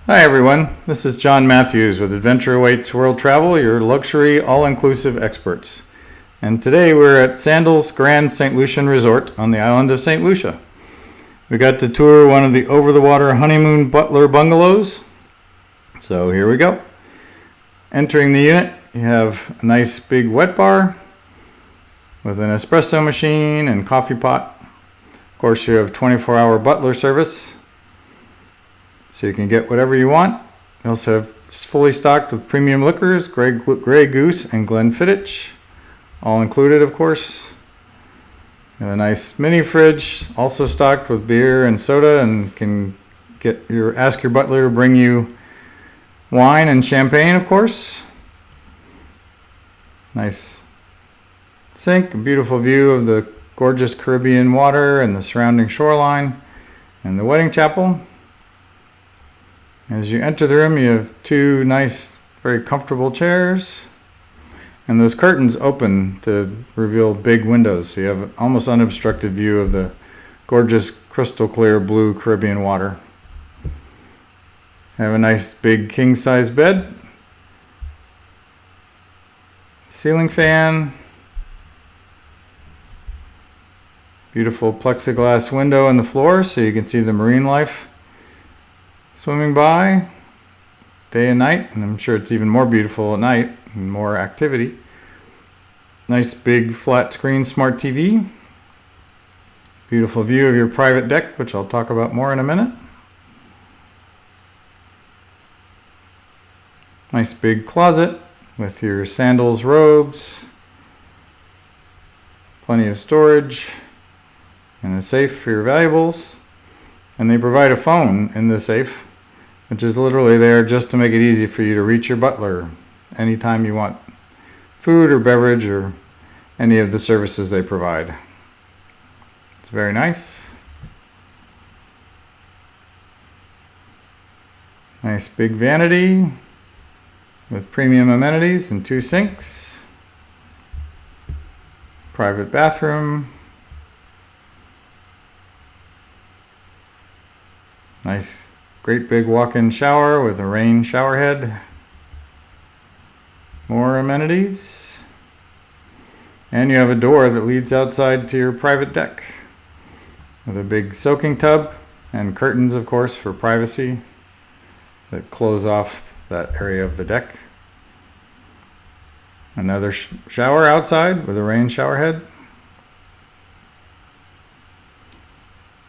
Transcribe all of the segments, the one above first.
Hi everyone, this is John Matthews with Adventure Awaits World Travel, your luxury all-inclusive experts. And today we're at Sandals Grande St. Lucian Resort on the island of St. Lucia. We got to tour one of the over-the-water Honeymoon Butler bungalows. So here we go. Entering the unit, you have a nice big wet bar with an espresso machine and coffee pot. Of course, you have 24-hour butler service, so you can get whatever you want. You also have fully stocked with premium liquors, Grey Goose and Glenfiddich, all included, of course. You have a nice mini fridge, also stocked with beer and soda, and can ask your butler to bring you wine and champagne, of course. Nice sink, a beautiful view of the gorgeous Caribbean water and the surrounding shoreline, and the wedding chapel. As you enter the room, you have two nice, very comfortable chairs, and those curtains open to reveal big windows, so you have an almost unobstructed view of the gorgeous crystal clear blue Caribbean water. You have a nice big king-size bed, ceiling fan, beautiful plexiglass window in the floor so you can see the marine life swimming by day and night, and I'm sure it's even more beautiful at night and more activity. Nice big flat screen smart TV. Beautiful view of your private deck, which I'll talk about more in a minute. Nice big closet with your sandals, robes, plenty of storage, and a safe for your valuables. And they provide a phone in the safe, which is literally there just to make it easy for you to reach your butler anytime you want food or beverage or any of the services they provide. It's very nice. Nice big vanity with premium amenities and two sinks. Private bathroom. Nice great big walk-in shower with a rain shower head. More amenities. And you have a door that leads outside to your private deck with a big soaking tub and curtains, of course, for privacy that close off that area of the deck. Another shower outside with a rain shower head.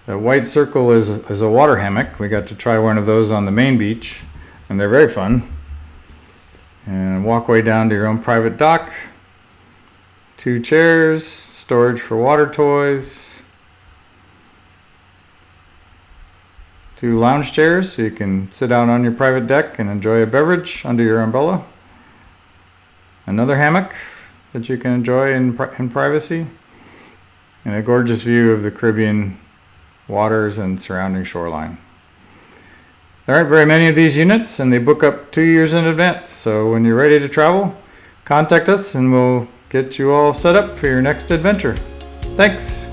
The white circle is a water hammock. We got to try one of those on the main beach, and they're very fun. And walkway down to your own private dock. Two chairs, storage for water toys. Two lounge chairs so you can sit out on your private deck and enjoy a beverage under your umbrella. Another hammock that you can enjoy in privacy. And a gorgeous view of the Caribbean waters and surrounding shoreline. There aren't very many of these units, and they book up 2 years in advance. So when you're ready to travel, contact us and we'll get you all set up for your next adventure. Thanks.